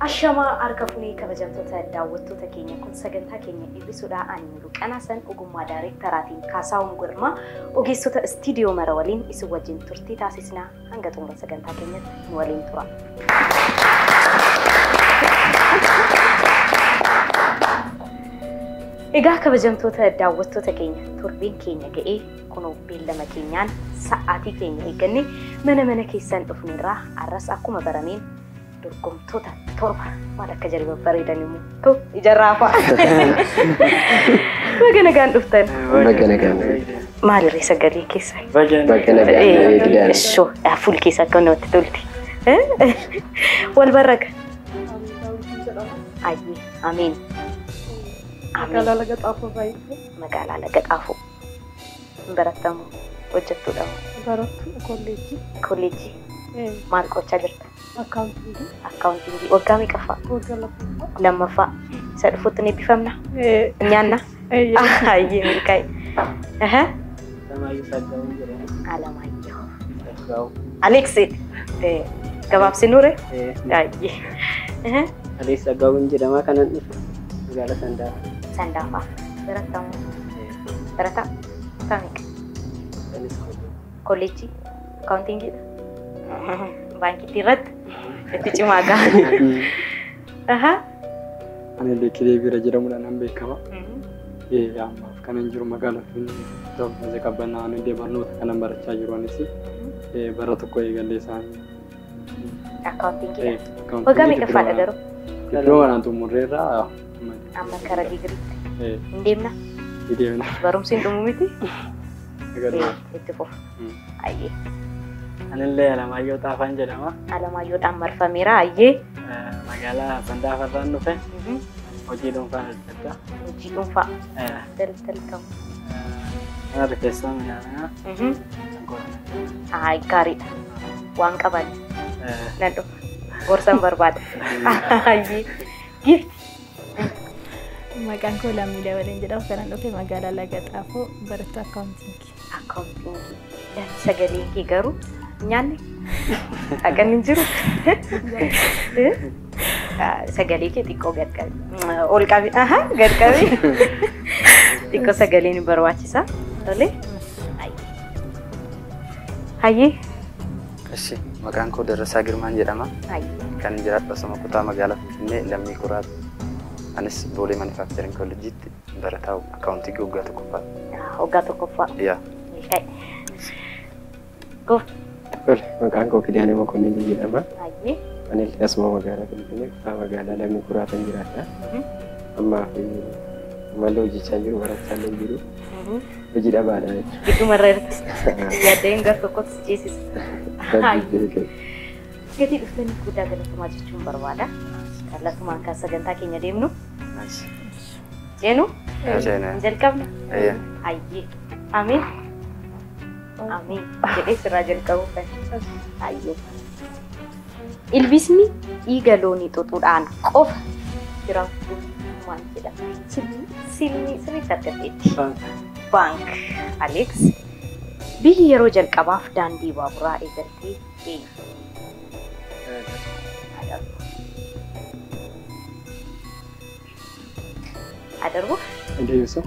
Ashamaa argafunii kabajamtoota daawwattoota keenya kun sagantaa keenya ibsuudhaan ani Luqana san ogummaa daayirektaraatiin Kaasaawun Gurmaa ogeessota istiidiyoo mara waliin isin wajjin turtii taasisnaa hanga xumura sagantaa keenyatti nu waliin tura. Egaa kabajamtoota daawwattoota keenya turbiin keenya ga'ee kunoo beellama keenyaan sa'aatii keenya eegganne mana keessan dhufneerraa arras akkuma barameen dorgomtoota torba maal akka jari babbareedan immoo to ijarraa fa'a. Bagana gaan dhuftan. Bagana gaan. Maalirree sagalee keessa? Bagana gaan. Shoo fuul keessa akka namatti tolti. Wal barraga. Ayyi amiin. Magaalaa laga xaafoo baay'ee. Magaalaa laga xaafoo. Barattamu hojjettuudha. Barattu kolleejjii. Maal qochaa jirta? Akkaawuntingii. Waggaa meeqaffaa? Waggaa lammaffaa. Isa dhufuutti ni eebbifamna? Nyaanna? Ayyee milkaa'e. Alamaayyoo. Aleeksiit. Gabaabsinuure? Ayyee. Aleessa gaawwan jedhamaa kanan dhufu magaalaa Sandaafaa. Sandaafaa. Barattamu. Barataa? Taamiqa. Kolleejjii? Akkaawuntingiidha? Baankii irratti itti cimaa ga'a. Ani leekilee bira jedhamuudhaan an beekama. Ammaaf kanan jiru magaalaa Finfinnee qabbannaa ani barnoota kanan barachaa jiru anis bara tokko eegallee isaanii. Akkaawuntingiidha. Waggaa meeqaffaadha garuu? Iddoo kanaan xumurreerraa amma kara digiriitti. Hin deemna? Hin deemna. Barumsi hin dhumu miti? Itti fufu. Ayyee. Anillee Alamaayyoo Xaafaan jedhama. Alamaayyoodhaan marfameera ayyee. Magaalaa Sandaafarraan dhufe. Hojii dhuunfaa hojjeta. Hojii dhuunfaa. Daldala ta'u. Mana rifeensaa miidhaginaa. Gaariidha. Waan qaban. Nan dhufa. Gorsan barbaada. Ayyee. Gifti. Maqaan koo Lammii Dabaleen jedhama. Kanan dhufe magaalaa Laga Xaafoo barattuu akkaawuntingii. Akkaawuntingii. Sagalee kee garuu nyaanni akka hin jiru. Sagalee kee xiqqoo gad qabi. Ol qabi. Gad qabi. Xiqqoo sagalee ni barbaachisa. Tolee. Hayyee. Eshi maqaan koo Darrasaa Girmaan jedhama. Kan jiraadhu asuma kutaa magaalaa Finfinnee Lammii Kuraati. Anis Boolee Manufacturing Collegeetti barataa akkaawuntingii waggaa tokkoffaa. Waggaa tokkoffaa. Yaa. Go. Maqaan koo Kidaanee Mokonnin jedhama. Ayyee. Ani asuma magaalaa Finfinnee kutaa magaalaa Lammii Kuraatiin jiraadha. Ammaa fi mallee hojjechaa jiru barachaa jiru. Hojii dhabaadha jechuudha. Giddumarra irratti yaaddeen gar tokkotti ciisisa. Gatii dhuftanii guddaa galatamaa jechuun barbaada. Kallattumaan kan sagantaa keenya deemnu. Jeenu? Jalqabna? Ayyee. Amiin. Amiin. Jedhee sirraa jalqabu kan. Ayyee. Ilbiisni dhiiga loonii xuxuudhaan qofa jiraatu maal jedhama? Sirriitti argateetti. Baank. Aleeks. Biyyi yeroo jalqabaaf daandii baaburaa eegaltee eenyu? Adarbu? Deebisu.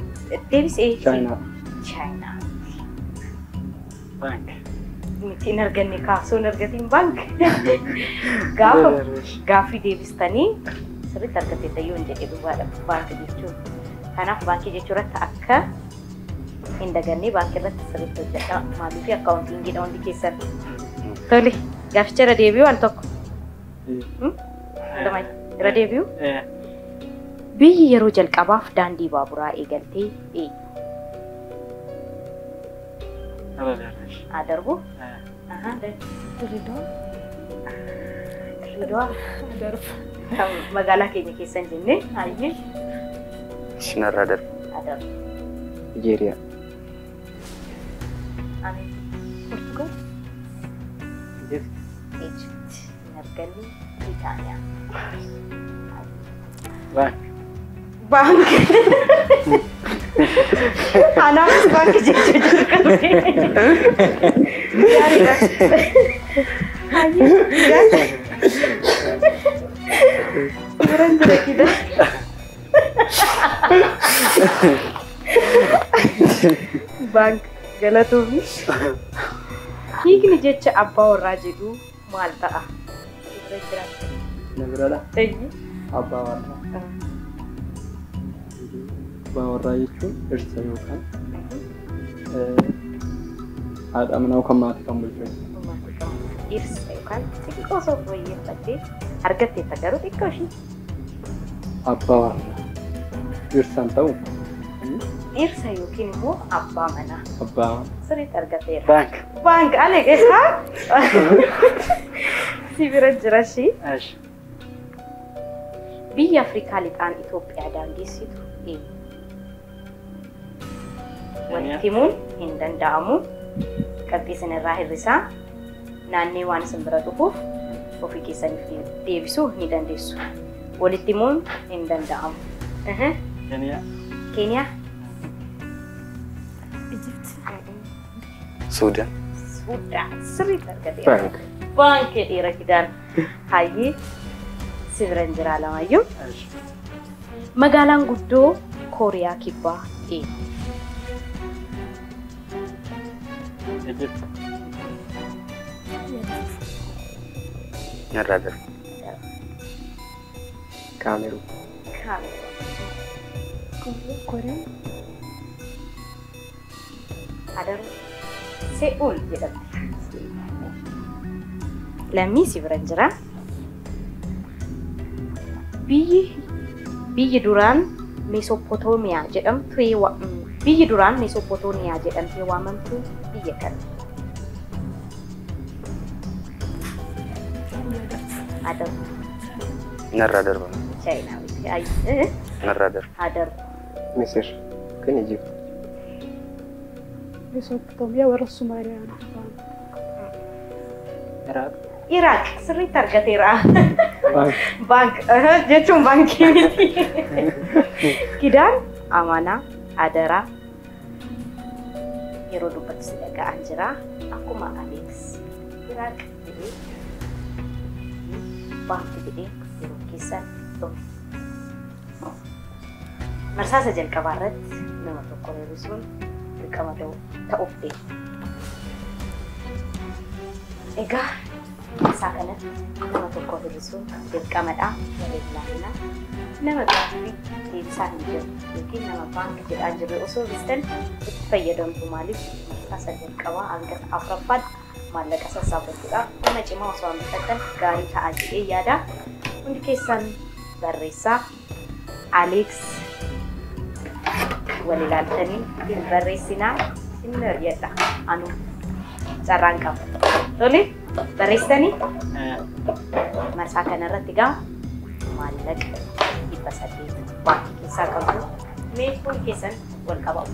Deebisee. China. Bank. Mitiin arganne kaasuun argatiin bank. Gaaffii deebistanii sirriitti argateetta yoo hin jedhe duwwaadha baankii jechuun. Kanaaf baankii jechuu irratti akka hin dagannee baankii irratti sirriitti hojjedha. Maaliif akkaawuntingiidha hundi keessan. Tole gaafficha irra deebi'u al tokko. Irra deebi'u? Biyyi yeroo jalqabaaf daandii baaburaa eegaltee eenyu? Adarbu? Dirridawaa? Magaalaa keenya keessan jennee ayyee? Shinarraa darbu. Adarbu. Nigeeriyaa. Amiin. Portugal? Egypt. Hin arganne Britaniyaa. Bank. Bank. Anaanis bank jechuu jalqabe. Gaariidha. Sibiran jira kita. Bank galatoomii. Hiikni jecha abbaa warraa jedhu maal ta'a? Sibira jira. Nabiraadha. Eenyu? Abbaa warraa. Abbaa warraa jechuun dhirsa yookaan haadha manaa yookaan maatii kan bulchu. Dhirsa yookaan xiqqoo osoo fooyyeffattee argatteetta garuu xiqqoo ishii. Abbaa warraa. Dhirsaan ta'u. Dhirsa yookiin immoo abbaa manaa. Abbaa. Sirriitti argateera. Bank. Bank aleeqeessaa. Sibira jira ishii. Biyya Afrikaa lixaan Itoophiyaa daangeessitu eenyu? Wanti himuun hin danda'amu. Qabxii isinirraa hir'isaa. Naannee waan isin bira dhufuuf ofii keessaniif deebisuu ni dandeessu. Walitti himuun hin danda'amu. Keniyaa. Keniyaa? Sudan. Sudan. Sirriitti argateera. Bank. Baankii dhiira Kidaan. Hayyee Sibiran jira Alamayyoo. Magaalaan guddoo Kooriyaa Kibbaa eenyu? Egypt. Narraa darba. Kaameruu. Kooreen. Adaru Seul jedhamti. Lammii Sibiran jira. Biyyi duraan Meesopotoomiyaa jedhamtee waamamtu biyya kana. Adaru. Narraa darba. Chaayinaa. Narraa darba. Adaru. Misir. Kan Egypt. Meesopotoomiyaa warra Sumaaliyaa. Iraaq. Iraaq sirriitti argateera. Bank. Bank jechuun baankii miti. Kidaan amanaa adaraa yeroo dubbatti si dhaga'an jira akkuma Aleeks Iraaq jedhee baankii jedhee yeroo keessan dhume. Marsaasa jalqabaa irratti nama tokko hir'isuun dirqama ta'uuf deema. Egaa isaa kanatti nama tokko hir'isuun dirqamadha. Wareeglaanina nama gaaffii deebisaa hin jiru yookiin nama baankii jedhaan jiru osoo bistan itti fayyadamtu maaliif marsaasa jalqabaa hanga afuraffaatti maallaqa sassaabachuudhaaf nama cimaa osoo hin bitattan gaarii ta'aa jedhee yaada. Hundi keessan barreessaa Aleeks wal ilaaltanii hin barreessinaa hin hir'adha anu carraan qaba. Tole barreessanii marsaa kanarratti gaa maallaqa 800 baankii keessaa qabdu. Mee hundi keessan wal qabamu.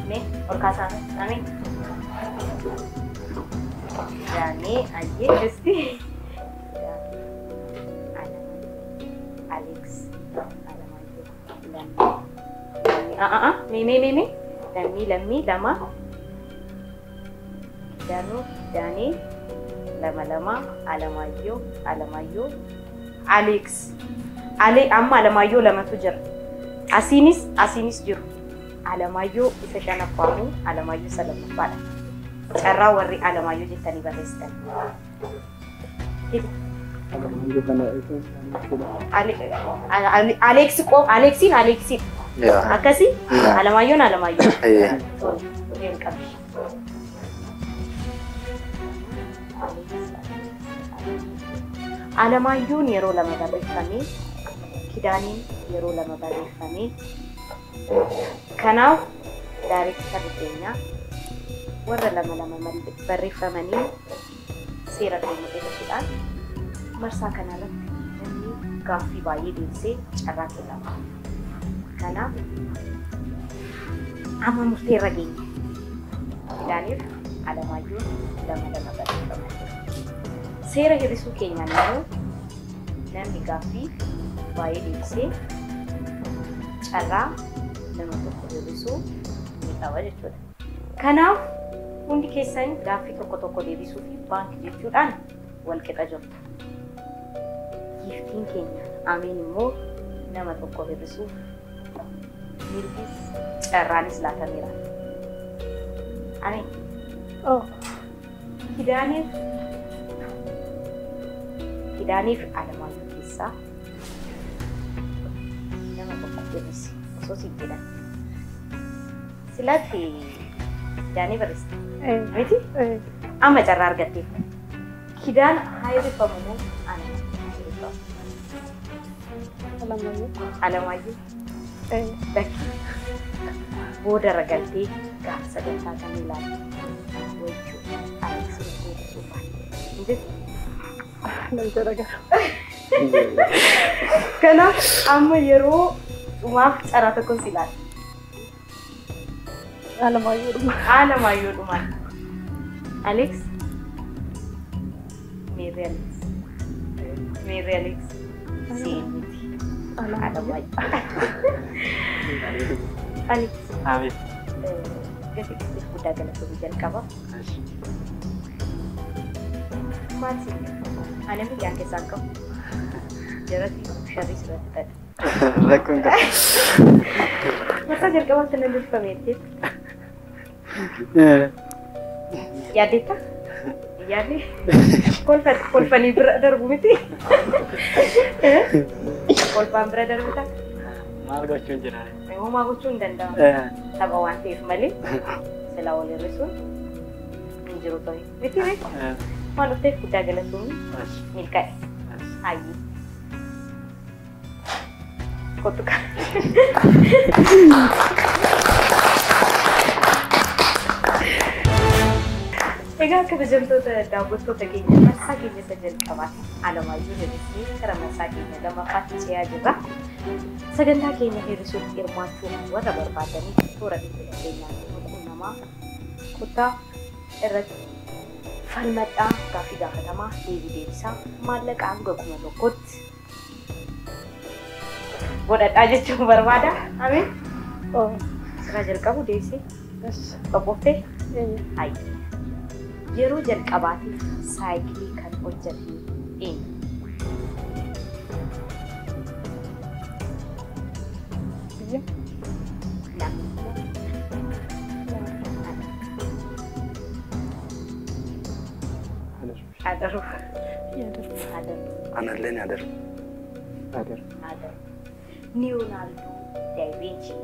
Mee ol kaasaa nami. Yaani ayyee justi. Aleeks Alamayyoo. Lammii lama. Daanuu Daanii lama Alamayyoo Aleeks amma Alamayyoo lamatu jira. Asiinis jiru. Alamayyoo isa shanaffaadha. Alamayyoo isa lammaffaadha. Carraa warri Alamayyoo jettanii barreessitan. Alamayyoo kana Aleeksiin. Akkasii Alamayyoon. Alamayyoon yeroo lama barreeffamee Kidaaniin yeroo lama barreeffamee kanaaf daareektarri keenya warra lama barreeffamanii seera keenya eeguudhaan marsaa kanarratti namni gaaffii baay'ee deebisee carraa kennama. Kanaaf amma murteerra geenya. Kidaaniif Alamayyoon lama barreeffamanii. Seera hir'isuu keenyaan immoo namni gaaffii baay'ee deebisee carraa nama tokko hir'isuu ni qaba jechuudha. Kanaaf hundi keessan gaaffii tokko deebisuu fi baankii jechuudhaan wal qixa jirtu. giiftiin keenya Ameen immoo nama tokko hir'isuuf mirgis carraanis laatameera. Ameen. Oh. Kidaaniif Alamaayyoo keessaa nama tokko hir'isi osoo siin jedhan. Silatti Kidaanii barreessite. Miti? Amma carraa argatteef. Kidaan haa hir'ifamu moo Alamaayyoo? Bakki booda ragaltee gaafa sagantaa kan ilaalu wajjuu Aleeksii hir'isuu baay'ee. Kanaaf amma yeroo dhumaaf carraa tokko si ilaala. Alamaayyoo dhumaan. Aleeks. Meerri Aleeks. Seeniti. Alamaayyoo. Aleeks. Ameen. Gatii keessatti guddaa galatoomuu jalqaba. Maal si ani miidiyaan keessaan qabu. Jarati sharrii sirratti ta'e. Rakkoon qaba. Masa jalqabaatti nan dubbifamee jechuudha. Yaaddeetta? Yaadde? Kolfanii bira darbu miti? Kolfaan bira darbuta? Maal gochuun jira? Uumaa gochuun danda'amu. Tapha waan ta'eef malee silaa wal hir'isuun hin jiru ta'e. Miti miti? Waan dhufteef guddaa galatoomuu milkaa'e. Hayyee. Kottu kan. Egaa kabajamtoota daawwattoota keenya marsaa keenya isa jalqabaati. Alamaayyoo hir'isnee gara marsaa keenya lammaffaatti ce'aa jirra. Sagantaa keenya hir'isuuf hirmaachuun warra barbaadanii toora bilbila keenyaan quunnamaa kutaa irratti falmadhaa gaaffii gaafatamaa deebisaa maallaqa hanga 1,000tti godhadhaa jechuun barbaada. Ameen. Sirraa jalqabu deebisee qophooftee hayyee. Yeroo jalqabaatiif saayikilii kan hojjete eenyu? Adaru. Analleen adaru. Leonardo da Vinci.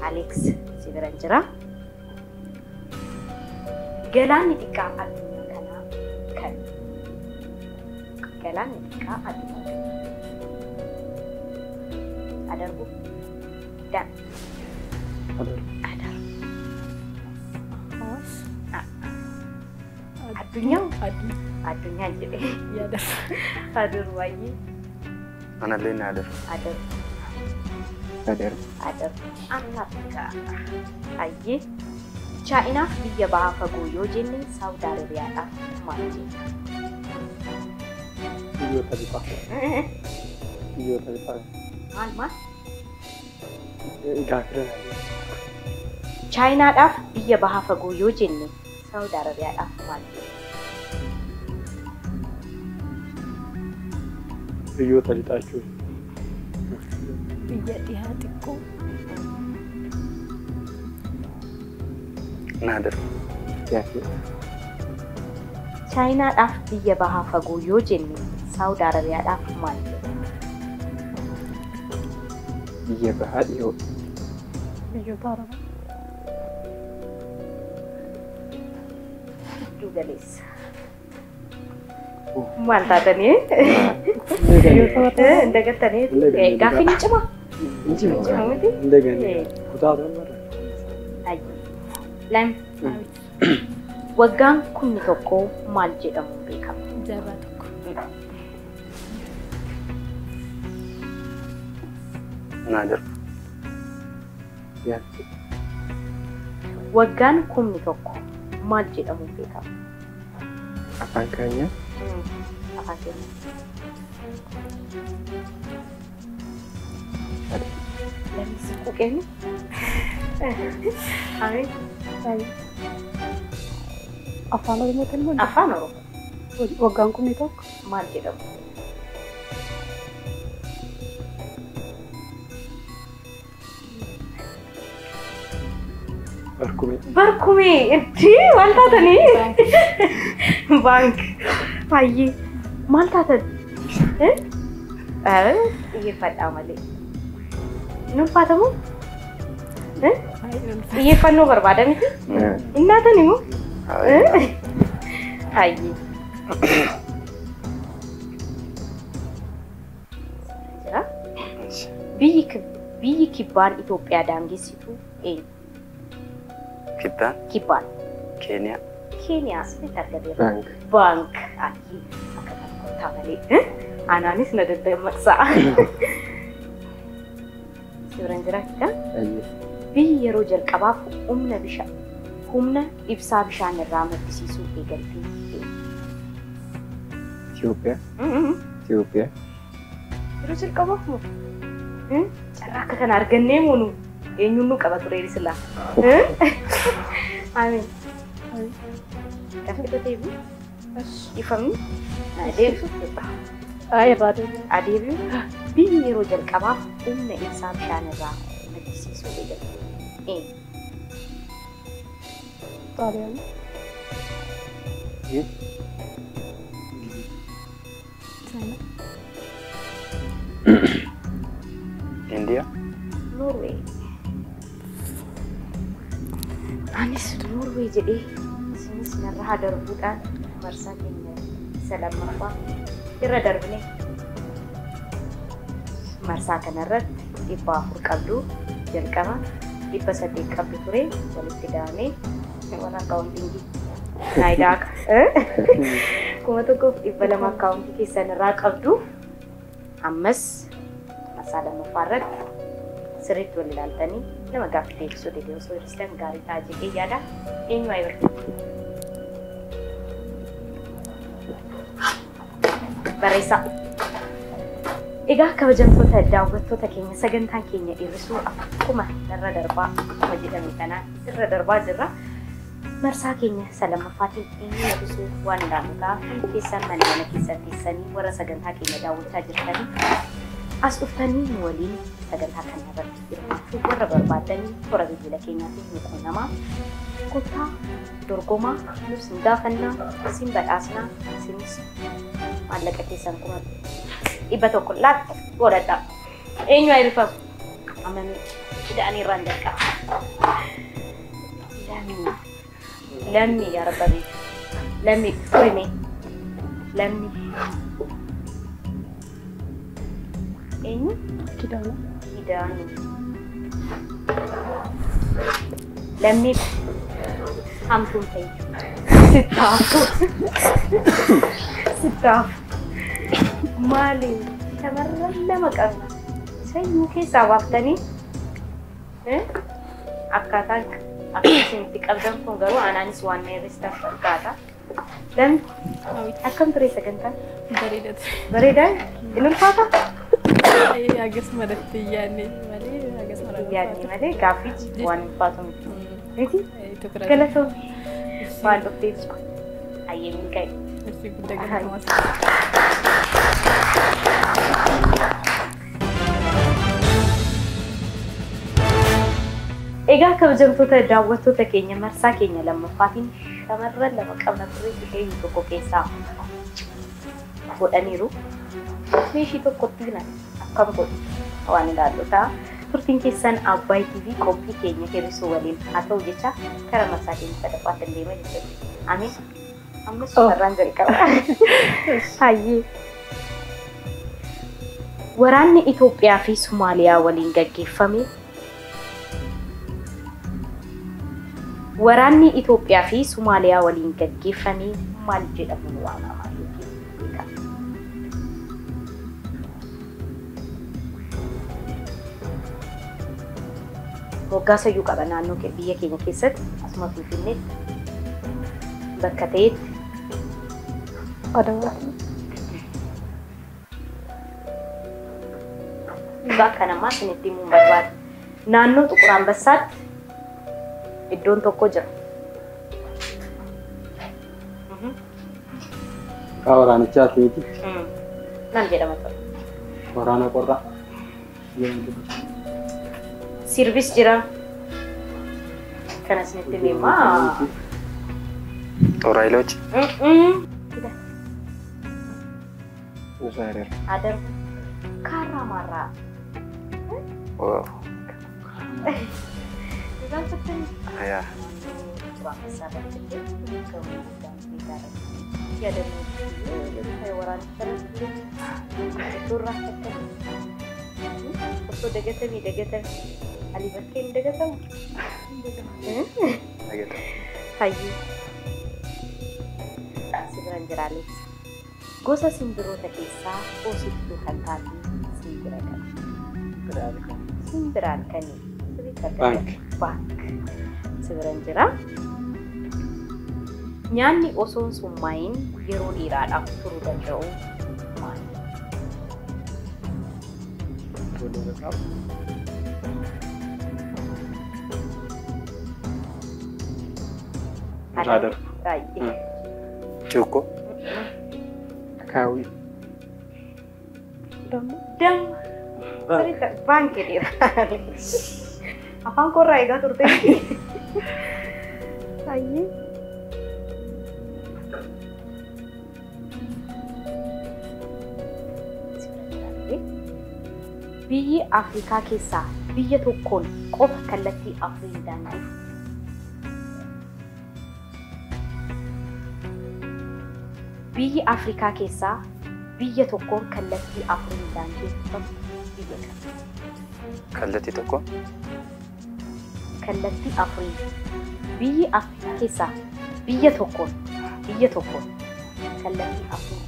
Alex si biran jira. Galaanni xiqqaa addunyaa kanaa kan? Galaanni xiqqaa addunyaa kanaa. Adarbu. Dan. Adaru. Addunyaa jedhee. Adaru baay'ee. Analleen adaru. Annaafika. Hayyee. Chaayinaaf biyya bahaa fagoo yoo jenne Saawud Arabiyaadhaaf maal jenna? Biyyoota lixaa. Maal? Gaaffiidha. Chaayinaadhaaf biyya bahaa fagoo yoo jenne Saawud Arabiyaadhaaf maal jenna? Biyyoota lixaa jechuudha. Biyya dhihaa xiqqoo. Naadaru. Chaayinaadhaaf biyya bahaa fagoo yoo jenne Saawud Arabiyaadhaaf maal jenna? Biyya bahaa dhiyoo. Biyyoota Arabaa. Giddu galeessa. Maal taatanii? Indagattanii gaaffii ni cimaa? Cimaa miti? Indaganii kutaa torba. Lama. Waggaan 11 maal jedhamuun beekama? Jaarraa tokko. Naadaru. Waggaan 11 maal jedhamuun beekama? Afaan keenya. Afaan keenya. Lammi siquu kennu? Ameen. Afaan Oromoo kan Afaan Oromoo. waggaan 11 maal jedhamu? Barkume itti maal taatanii? Bank baay'ee maal taatan? Xiyyeeffadhaa malee. Nuuffaatamu? Xiyyeeffannoo barbaada miti? Innaatan immoo? Baay'ee. Biyyi kibbaan Itoophiyaa daangessitu eenyu? Kibbaan. Keeniyaa. Keeniyaa asitti argameera. Bank. Akki akka kottaa malee. Anaanis na dammaqsaa. Suuraan jiraachudha. Biyyi yeroo jalqabaaf humna ibsaa bishaan irraa maddisiisuu eegalte. Itoophiyaa. Yeroo jalqabaaf carraa akka kana argannee moonu eenyuun nu qaba ture silaa. Amiin. Gaafa deebi'u ifamni deebi'u. Adeebi'u biyyi yeroo jalqabaaf humna ibsaa bishaan irraa maddisiisuu eegalte. Xaaliyaan. India. Norway. Anis Norway jedhee isinis narraa darbuudhaan marsaa keenya isa lammaffaa irra darbine. Marsaa kanarratti 400 qabdu jalqaba 800 qabdu ture walitti daamee waan akkaawuntingii naayidaaka. Kuma tokkoof 200 akkaawuntii keessan irraa qabdu ammas marsaa lammaffaa irratti sirriitti wal ilaaltanii nama gaaffii deebisuu deebi'u osoo hir'istan gaarii ta'a jedhee yaada eenyu ayibirti. Barreessaa. Egaa kabajamtoota daawwattoota keenya sagantaan keenya hir'isuu akkuma irra darbaa akkuma jedhame kanaan irra darbaa jirra. Marsaa keenya isa lammaffaatiin eenyu hir'isuu waan ilaaluudhaaf keessan mana keessan teessanii warra sagantaa keenya daawwachaa jirtanii as dhuftanii nu waliin sagantaa kana irratti hirmaachuu warra barbaadanii toora bilbila keenyaatiin nu quunnamaa kottaa dorgomaa nus hin gaafannaa isin badhaasnaa isinis maallaqa keessan kuma 100 laata godhadhaa eenyu ayirifamu amanii hidhaanii irraan jalqaba lammi yaa rabbi lammi furime lammi eenyu Hidani. Lammi hamtuun ta'e sittaaf maali shamarran lama qabna sayyuu keessaa baaftanii akkaataan akkasinitti qabdan kun garuu anaanis waan neerristaaf fakkaata. Lammi akkam ture sagantaan? Bareedaa? Inni ulfaata? Agas maratti yaadne malee gaaffii waan ulfaatu miti. Galatoo waan dhufteef ayyeemiin ka'e. Egaa kabajamtoota daawwattoota keenya marsaa keenya lammaffaatiin shamarran lama qabna ture ishee tokko keessaa godhaniiru. Ishee tokkotti nan akkam godhu waan ilaallotaa turtiin keessan Abbaay TV qophii keenya hir'isuu waliin haa ta'u jecha karaa marsaa keenya sadaffaatti deemaa jechuudha. Amiin. Ammas sararaan jalqaba. Hayyee. Waraanni Itoophiyaa fi Somaaliyaa waliin gaggeeffame. Waraanni Itoophiyaa fi Somaaliyaa waliin gaggeeffame maal jedhamuun waamama? Waggaa sayyuu qaba naannoo biyya keenya keessatti asuma Finfinneetti bakka ta'etti bakka namaa isinitti himuun barbaada. Naannoo Xuqur Ambassaatti iddoon tokko jira. Waraanichaati miti. Maal jedhama ture? Waraana qorraa. Sirbis jira. Kanas nitti lima. Torailoch. Nusarer. Ada Karamara. Wow. Bukan seperti Ya. Wah, sahabat kecil, kemudian kita ya dan saya orang terus turah kecil. Foto degatan, alibatin degatan. Gitu. Hayu. Sebenarnya jeralis. Gosa simbiro tekisa, osit Tuhan tadi simbirakan. Simbirakan. Bank. Sebenarnya jerah. Nyaanni osoo sun mayin yeroo dheeraadhaaf turuu danda'u maali? Radar. Baay'ee. Cukup. Kawi. Dam. Cerita bangke dia. Afaan korraa egaa turte. Baay'ee. Biyyi Afrikaa keessaa biyya tokkoon qofa kallattii afurii daangeef. Biyyi Afrikaa keessaa biyya tokkoon kallattii afurii daangeeffamtu biyya kana. Kallattii tokko. Kallattii afurii. Biyyi Afrikaa keessaa biyya tokkoon kallattii afurii.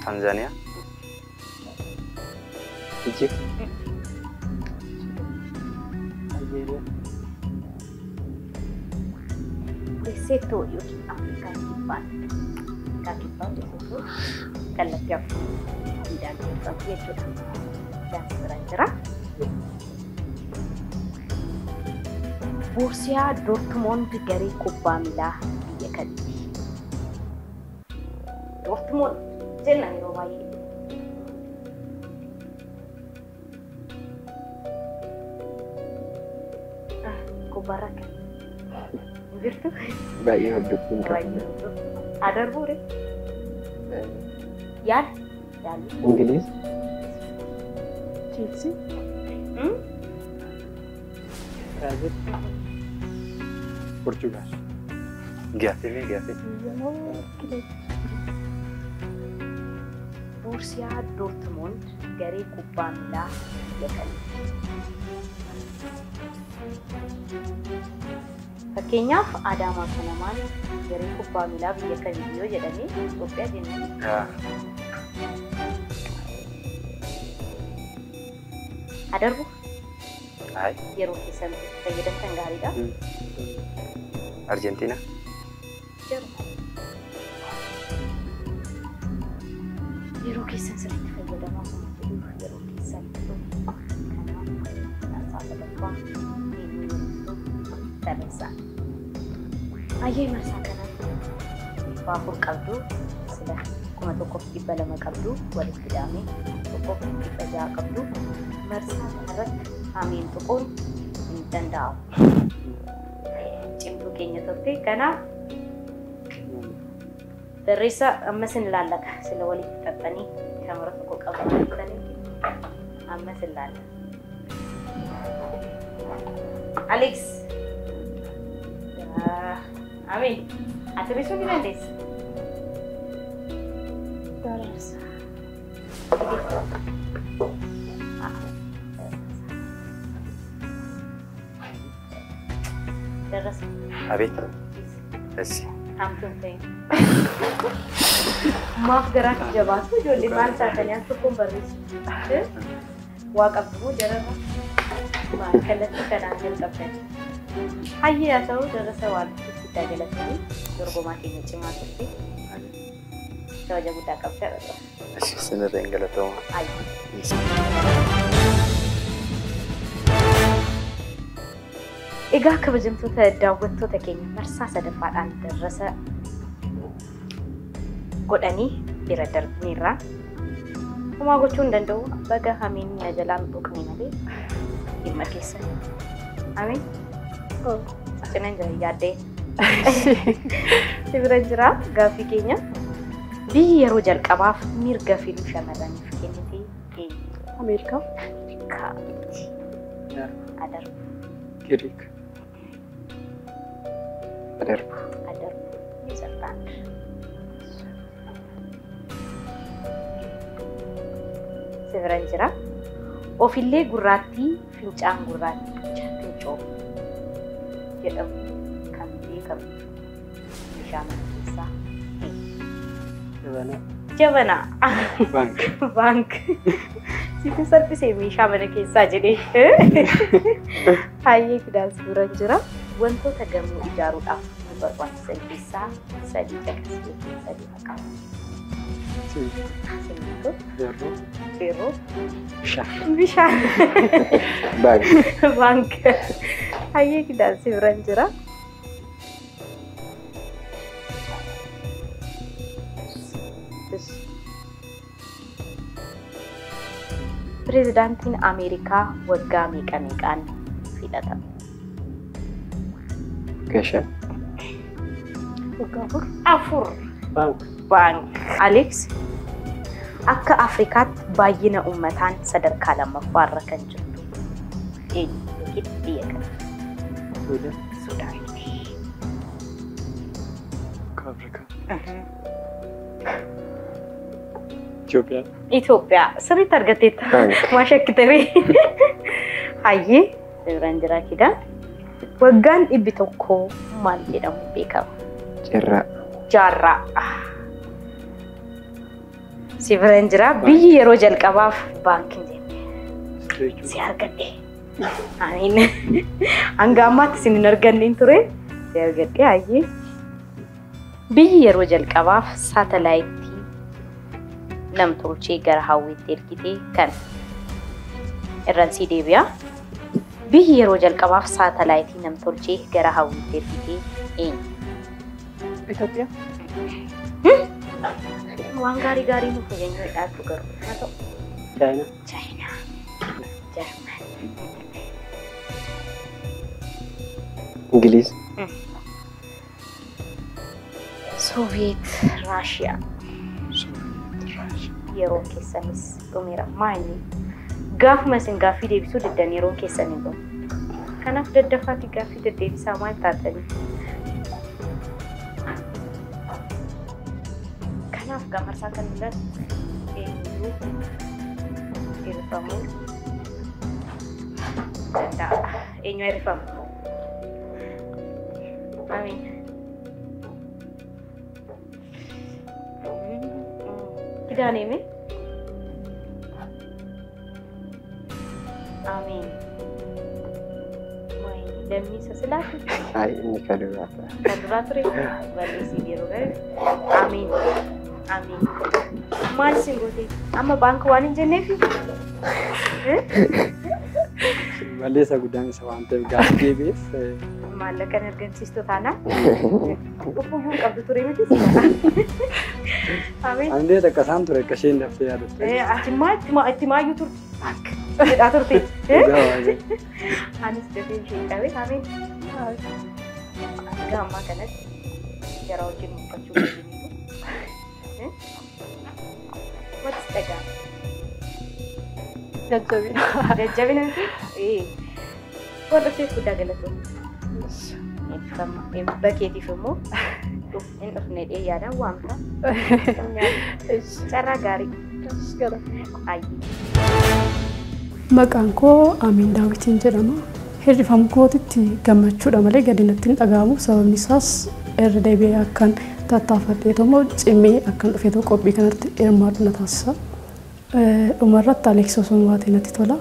Tanzania. Egypt. Lesotho yookiin Afrikaan kibbaan. Afrikaan kibbaan Lesotho kallattii afurii daangeeffamtu jechuudha. Daansi biraan jira. Borussia Dortmund garee kubbaa miilaa biyya kamiiti? Dortmund jenna yeroo baay'ee. Kubbarra kan jirtu. Baay'ee hordofuu hin qabu. Adarbuure. Yaal. Ingiliz. Chelsea. Portugal. Gaaffii. Borussia Dortmund garee kubbaa miilaa biyya kamiiti? Fakkeenyaaf Adaamaa Kanamaan garee kubbaa miilaa biyya kamiiti yoo jedhame Itoophiyaa jenna. Adarbu? Hai. Yeroo keessan fayyadamtan gaariidha. Argentina. Yeroo keessan sirriitti fayyadamaa kan jedhuuf yeroo keessan tarreessaa. Baay'ee marsaa kanatti baafur qabdu sila 1,200 qabdu walitti hidhamee 1,600 qabdu marsaa kanarratti hamiin tuquun hin danda'amu. Cimtuu keenya turte kanaaf Teresa ammas hin laallaka sila walitti xaxxanii kamara tokko qabatanii ammas hin laallaka. Alex. Amin. Aterrizo ni dandees. Darasa. Darasa. Habis. Esi. Hampun ta'e. Maaf garaatti jabaatu ijoollee maal taatanii akka kun barreessu. Waa qabdu jararra. Maal kallattii kanaan jalqabdan. Hayyee haa ta'u darasa waan guddaa galatanii dorgomaa keenya cimaa turte. Kabaja guddaa qabda. Sinirra hin galatamu. Egaa kabajamtoota daawwattoota keenya marsaa sadaffaadhaan darasa godhanii bira darbiniirra Kuma gochuun danda'u baga hamiin na jalaan dhuqni malee dhimma keessa. Amiin. Asinan jira yaaddee. Sibira jira gaaffii keenya. Biyyi yeroo jalqabaaf mirga filuu shamarraniif kennite Ameerikaa. Ameerikaati. Adarbu. Giriik. Adarbu. Adarbu. Neezerlaand. Sibira jira. Ofillee gurraattii fincaan gurraattii fincoo jedhamu kan beekamu bishaan keessaa. Jabana. Bank. Bank. Situ salphisee meeshaa mana keessaa jedhee. Hayyee fidaas bira jira. Wantoota gamoo ijaaruudhaaf nu barbaachisan keessaa sadii caqasee sadii maqaa. Simmintoo. Feerroo. Bishaan. Bank. Bank. Hayyee fidaas bira jira. Pireezidaantiin Ameerikaa waggaa meeqaan filatama? Gashan. Waggaa afur. Bank. Bank. Alex, akka Afrikaatti baay'ina uummataan sadarkaa lammaffaarra kan jirtu eenyu biyya kana? Sudaan. Afrikaa. Itoophiyaa. Itoophiyaa. Sirriitti argatteetta. Maa shakkitame. Hayyee sirraan jira kida. Waggaan 100 maal jedhamu beekama? Jaarraa. Jaarraa. Sirraan jira. Biyyi yeroo jalqabaaf baankiin jenne. Si argadhe. Amiin. Hanga ammaatti isin hin arganne ture. Si argadhe hayyee. Biyyi yeroo jalqabaaf saatalaayitii namtolchee gara hawwiitti ergitee kan irransii deebi'a. Biyyi yeroo jalqabaaf saatalaayitii namtolchee gara hawwiitti ergitee eenyu? Itoophiyaa. Waan gaarii nuuf fayyanyuu dhaabdu garuu haa ta'u. China. China. German. Ingiliz. Soviet Russia. Yeroo keessanis dhumeera maali? Gaafuma isin gaaffii deebisuu diddan yeroo keessanii dhumu. Kanaaf daddafaati gaaffii deddeebisaa maal taatanii? Kanaaf gamarsaa kan mul'atu eenyuu hirrifamuu danda'a. Eenyu hirrifamu? Amiin. Kidaaneme? Amiin. Lammii isa silaatu? Ay, inni kan duraa ture. Kan duraa ture? Balleessii yeroo ga'e. Amiin. Amiin. Maal isin goote? Amma baanka waan hin jenneefi? Balleessaa guddaan isa waan ta'eef gaaffii deebi'eef. Maallaqan argamsiistu taanaa? Dhufuu qabdu ture miti? Amiin. Andee takka isaan ture akka isheen daftee yaadatte. Itti maayyuu turte? Jedhaa turte? Anis dafee ishee qabe. Amiin. Hanga ammaa kanatti jara wajjin mukkachuu dandeenyu. What's the gap? Jajjabina. Jajjabina miti? Warra ta'eef guddaa galatoomne. Bakkeetiif immoo hin dhufne dhee yaadaan waamta. Carraa gaarii. Maqaan koo Amiin Daawitiin jedhama. Hirrifamuu kootitti gammachuudha malee gadi natti hin dhaga'amu. Sababni isaas irra deebi'ee akkan tattaafadhee immoo cimee akkan dhufee qophii kanatti hirmaadhu na taasisa. Dhumarratti Aleeks osoo baatee natti tola.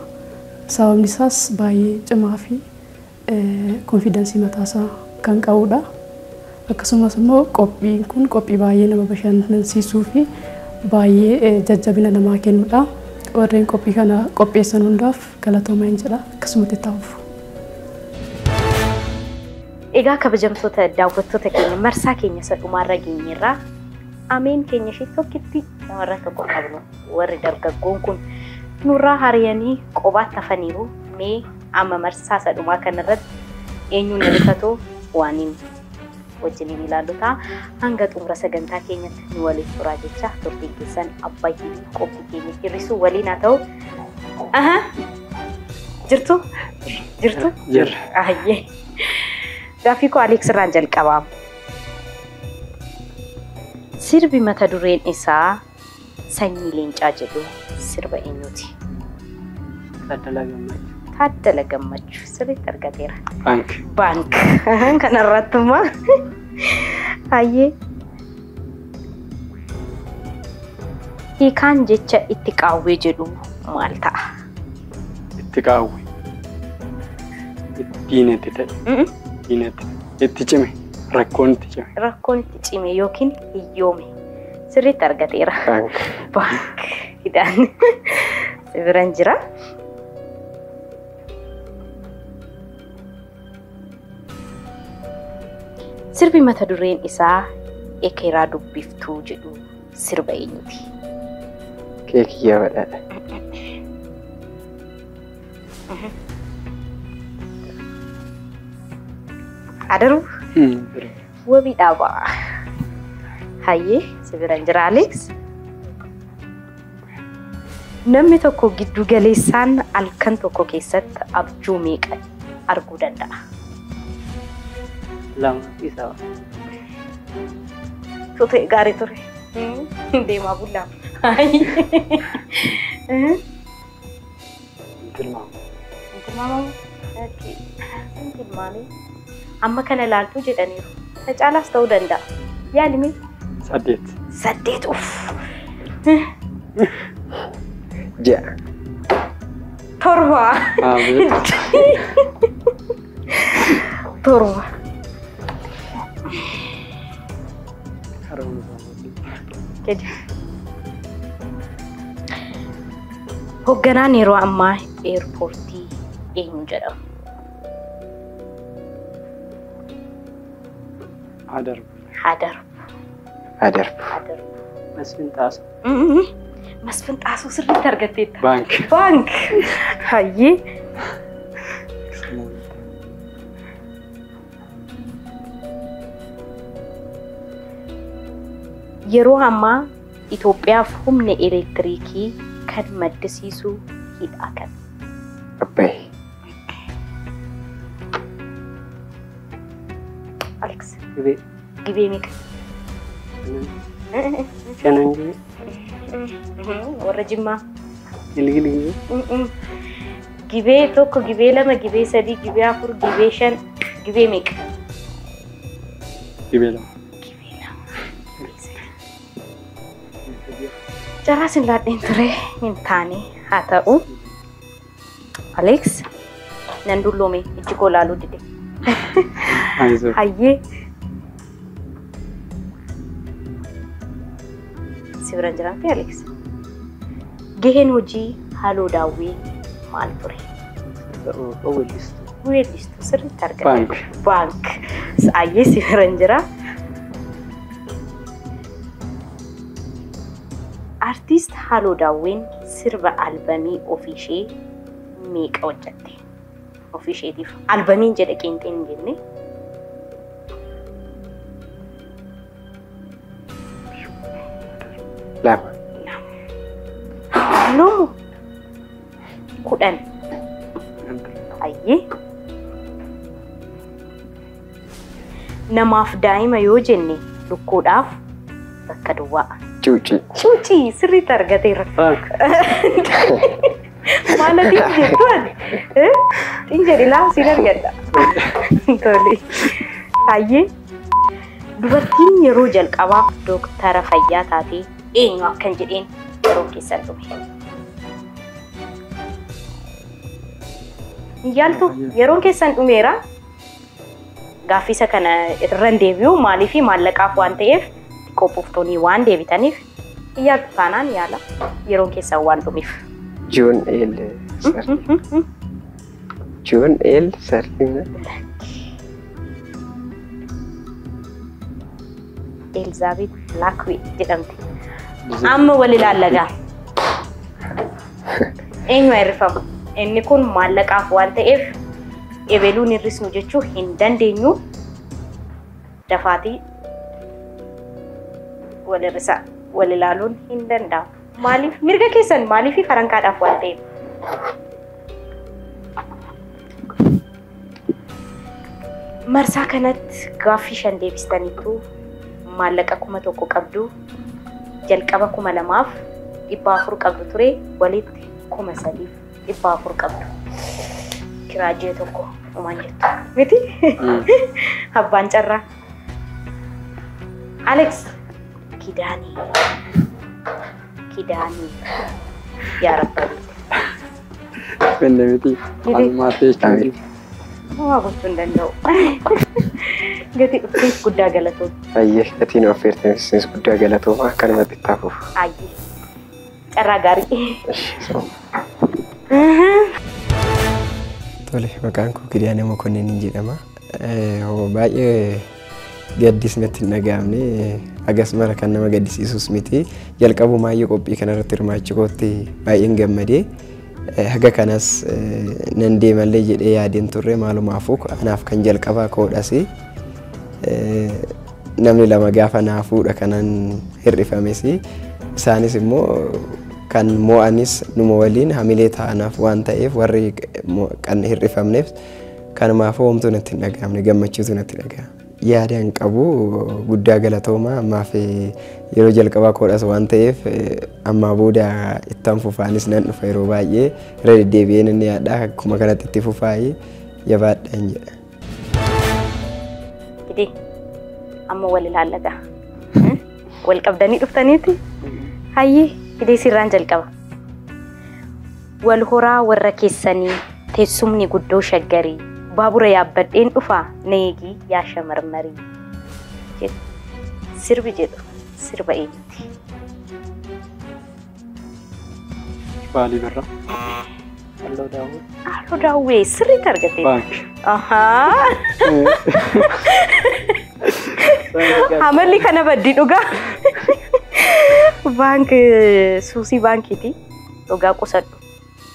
Sababni isaas baay'ee cimaa fi konfidensii mataasaa kan qabudha. Akkasumas immoo qophiin kun qophii baay'ee nama bashannansiisuu fi baay'ee jajjabina namaa kennudha. Warreen qophii kana qopheessan hundaaf galatoomaa jedha. Akkasumatti ta'uuf. Egaa kabajamtoota daawwattoota keenya marsaa keenya isa dhumaarra geenyerraa ameen keenya ishee tokkitti namarra tokko qabnu warri dargaggoon kun nurraa hariyanii qobaatti hafaniiru mee amma marsaa sadhumaa kanarratti eenyuun hirkatoo waaniin wajjiniin ilaallu ta'a hanga xumura sagantaa keenyatti nu waliin turaa jecha turtiin keessan abbayyii qophii keenya hir'isuu waliin haa ta'u. Jirtu? Jirra. Ayyee. Gaaffii koo Aleeks irraan jalqabaa. Sirbi mata dureen isaa Sanyii Leencaa jedhu sirba eenyuuti? Taaddala Gammachuu sirriitti argateera. Baank. Kanarrattummaa. Ayyee. Hiikaan jecha itti qaawwee jedhu maal ta'a? Itti qaawwee. Diinatti ta'e. Diinatti. Itti cime. Rakkoon itti cime. Rakkoon itti cime yookiin hiyyoome. Sirriitti argateera. Baank. Hidhaan. Sibiran jira. Sirbi mata dureen isaa Ekeraa Dubbiftuu jedhu sirba eenyuuti? Keekiyyaa badhaadha. Adaruu? Wabii dhaabaa. Hayyee sibiran jira Aleeks. Namni tokko giddu galeessaan halkan tokko keessatti abjuu meeqa arguu danda'a? Lama isaa. Tutee gaarii ture. Deemaa bullaa. Tilmaamee amma kana laaltuu jedhaniiru. Na caalaas ta'uu danda'a. Yaalimi? 8. 8 uff. 6. 7. 7. Jadi. Hoogganaan yeroo ammaa eerpoortii eenyu jedhama? Adarbu. Masfin Xaasoo sirriitti argatteetta. Baank. Hayyee. Yeroo ammaa Itoophiyaaf humna elektiriikii kan maddisiisu hidhaa kan? Abbaay. Aleeks. Gibee. Gibee meeqa? Shanan gibee. Warra Jimmaa. Gilgilii. Gibee tokko, gibee lama, gibee sadii, gibee afur, gibee shan, gibee meeqa? Gibee lama. Carraas hin laadheen ture hin taane haa ta'u. Aleeks nan dulloome ijji koo laaluu dide. Hayyee. Sibiran jiraatti Aleeks. Gaheen hojii Haaloo Daawwee maal ture? Weellistuu sirriitti argate. Baank. Hayyee sibiran jira. Artiist Haaloo Daawween sirba albamii ofiishee meeqa hojjette? Ofiisheetiif albamiin jedhe qeenxeen hin jenne. Lama. Nomu 10. Hayyee. Namaaf daa'ima yoo jenne lukkuudhaaf bakka duwwaa. Cuuci sirriitti argateera. Maalatiin jettuun? Xiin jedhilaa siin argadha. Tole. Hayyee. Dubartiin yeroo jalqabaaf dooktara fayyaa taatee eenyu akkan jedheen yeroo keessan dhume? Yaaltu yeroon keessan dhumeera. Gaaffisa kana irraan deebi'u maaliif maallaqaaf waan ta'eef qophooftoonni waan deebitaniif yaaltu taanaan yaala yeroon keessan waan dhumeef. John L. Sarlina. Elizabeth Laakwi jedhamti. Amma wal ilaallaa. Eenyu hirrifama? Inni kun maallaqaaf waan ta'eef ebeluun hirrisnu jechuu hin dandeenyu. Dafaatii wal hirrisa wal ilaaluun hin danda'amu. Maaliif mirga keessan maaliif farankaadhaaf waan ta'eef? Marsaa kanatti gaaffii 5 deebistaniitu maallaqa 1,000 qabdu jalqaba 2,400 qabdu ture walitti 3,400 qabdu kiraajee tokko umaan jettu miti abbaan carraa Alex Kidani yaa rabbi Pendemiti almaatee chaangi Waa gochuun danda'u. Gati dhufteef guddaa galatoom. Ayyee gatiin ofeertanisis guddaa galatooma akkanumatti itti hafuuf. Ayyee. Carraa gaarii. Tole maqaan koo Gidaanee Mokonnin jedhama. Baay'ee gaddis natti hin dhaga'amne agas mara kan nama gaddisiisus miti. Jalqabumaayyuu qophii kanarratti hirmaachuu kootti baay'een gammadee. Haga kanas nan deemallee jedhee yaadeen turre maalumaafuu anaaf kan jalqabaa koodhasi namni lama gaafa naafuudha kanan hirrifames isaanis immoo kan mo'anis numa waliin hamilee ta'anaaf waan ta'eef warri kan hirrifamneef kanumaafuu homtuu natti hin dhaga'amne gammachuutu natti dhaga'ama. Yaadaan qabu guddaa galatooma ammaaf yeroo jalqabaa koodhas waan ta'eef ammaa booda ittaan fufaanis nan dhufa yeroo baay'ee irra deddeebi'een inni yaadhaa akkuma kanatti itti fufaayee jabaadhaan jedha. Gidee amma wal ilaallagaa wal qabdanii dhuftaniiti hayyee gidee sirraan jalqaba. Wal horaa warra keessanii teessumni guddoo shaggarii baabura yaabbadheen dhufaa neegii yaa shamarmarii jedhu sirbi jedhu sirba eenyuti? Baalii Birraa. Halluu daawwee sirriitti argatte. Baanki. Ahaa. Amalli kana baddii dhugaa. Baanki suusii baankiiti. Dhugaa qusadhu.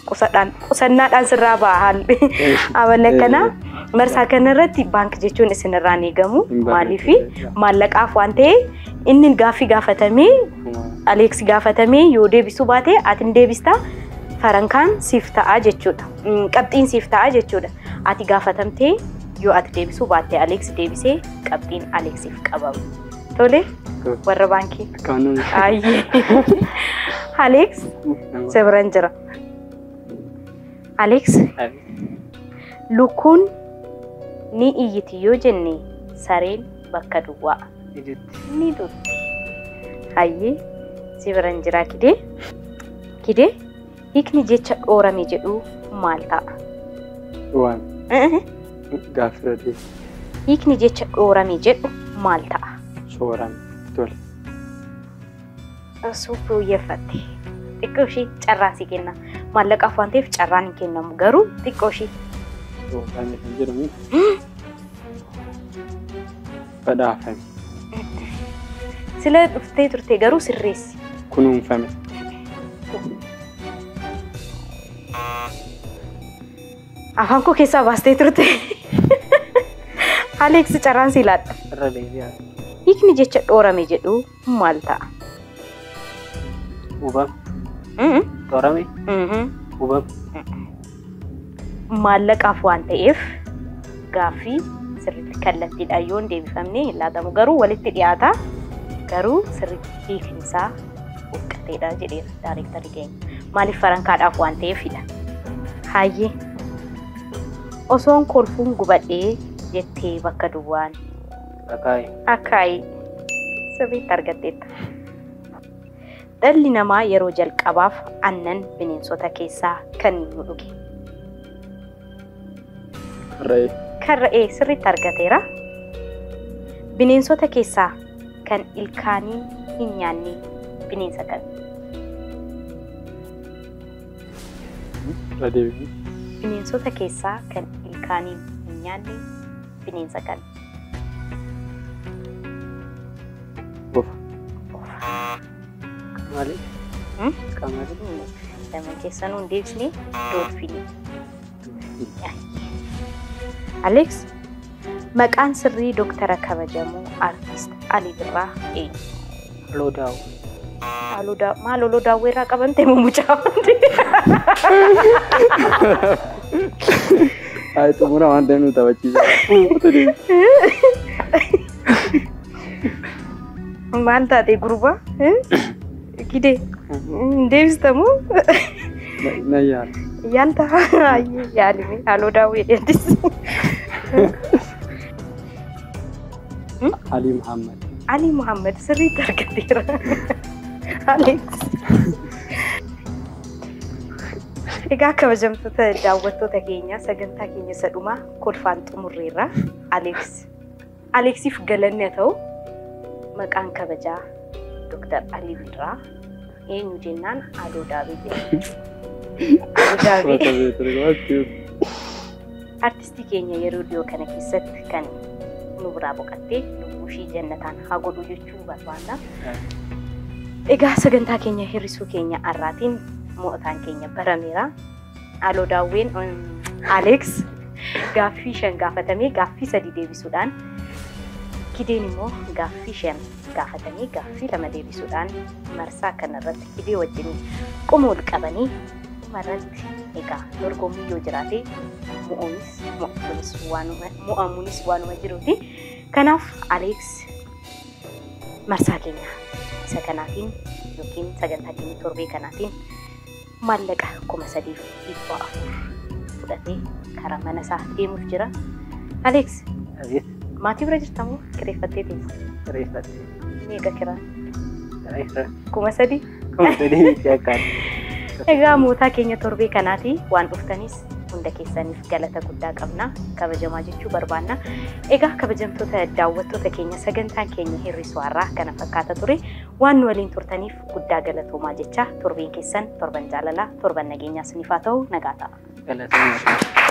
Qusannaadhaan sirraa ba'a haalli. Amala kana marsaa kanarratti baanki jechuun isinirraan eegamu maaliif maallaqaaf waan ta'e inni gaaffii gaafatamee Alex gaafatamee yoo deebisuu baate atiin deebista farankaan siif ta'a jechuudha. Qabxiin siif ta'a jechuudha. Ati gaafatamtee yoo ati deebisuu baatte Alex deebisee qabxiin Alexiif qabamu. Tole warra baankii. Kanuun. Ayyee. Alex sebraan jira. Alex lukkuun ni iyyiti yoo jenne sareen bakka duwwaa ni dutti. Hayyee sebraan jira kidee hiikni jecha dhoorame jedhu maal ta'a? Waan. Gaaffiradee. Hiikni jecha dhoorame jedhu maal ta'a? Soorame. Tole. Suuphuu yeffatte. Xiqqoo ishee carraa si kenna. Maallaqaaf waan ta'eef carraan hin kennamu garuu xiqqoo ishee. Soorame kan jedhamu. Badhaafame. Sila dhuftee turte garuu sirreessi. Kunuunfame. Afaan koo keessaa baastee turte. Alex carraan si laadha. Irra deebi'aa. Hiikni jecha dhoorame jedhu maal ta'a? Hubam. Dhoorame. Hubam. Maallaqaaf waan ta'eef gaaffii sirriitti kallattiidhaan yoo hin deebifamne hin laatamu garuu walitti dhiyaata garuu sirriitti hiikni isaa huqqateedha jedheera daayirektarii keenya. Maaliif farankaadhaaf waan ta'eefidha. Hayyee osoon kolfuun gubadhee jettee bakka duwwaan. Akkaayi sirriitti argatteetta. Dhalli namaa yeroo jalqabaaf aannan bineensota keessaa kan nu dhuge. Re'ee. Kan re'ee sirriitti argateera. Bineensota keessaa kan ilkaanii hin nyaanne bineensa kami? Irra deebi'aa. Bineensota keessaa kan ilkaanii hin nyaanne bineensa kami? Maali? Maali? Lama keessanuu hin deebisne Dolphin. Alex, maqaan sirrii Dooktara kabajamoo Artiist Alii Birraa eenyu? Aloodaa'u. Aloodaa'u maal Aloodaa'u irraa qabante mucaa hundi? Ay, xumura waan ta'eef nu taphachiisa. Maal taate gurbaa? Gidee deebistamu? Na yaala. Yaalta yaalime Aloodaa'u jedhedis. Ali Muhammad. Ali Muhammad sirriitti argateera. Alex. Egaa kabajamtoota daawwattoota keenya sagantaa keenya isa dhumaa kolfaan xumurreerra. Alexiif galanni haa ta'u maqaan kabajaa Dooktar Alii Birraa eenyu jennaan Aloodaa'u jedhama. Artistii keenya yeroo dhiyoo kana keessatti kan nu biraa boqattee lubbuushii jannataan haa godhu jechuu barbaanna. Egaa sagantaa keenya hir'isuu keenya har'aatiin mo'ataan keenya barameera. Aloodaa'uun Alex gaaffii 5 gaafatamee gaaffii 3 deebisuudhaan Gideen immoo gaaffii 5 gaafatamee gaaffii 2 deebisuudhaan marsaa kanarratti Gidee wajjin qoma ol qabanii marratti egaa dorgommii yoo jiraate mo'amuunis waanuma jiruuti. Kanaaf Alex marsaa keenya isa kanaatiin yookiin sagantaa keenya torbee kanaatiin maallaqa 3,400 fudhatee karaa mana isaa deemuuf jira. Alex, maatii bira jirtamoo kireeffattee teessa? Kireeffattee. Meeqa kiraa? 3,000. 3,000? Egaa mootaa keenya torbee kanaati waan dhuftanis hunda keessaniif galata guddaa qabna kabajamaa jechuu barbaanna. Egaa kabajamtoota daawwattoota keenya sagantaan keenya hir'isuu har'aa kana fakkaata ture waan nu waliin turtaniif guddaa galatoomaa jecha torbeen keessan torban jaalalaa torban nageenyaa isiniif haa ta'u nagaa ta'a. Galatoomaa.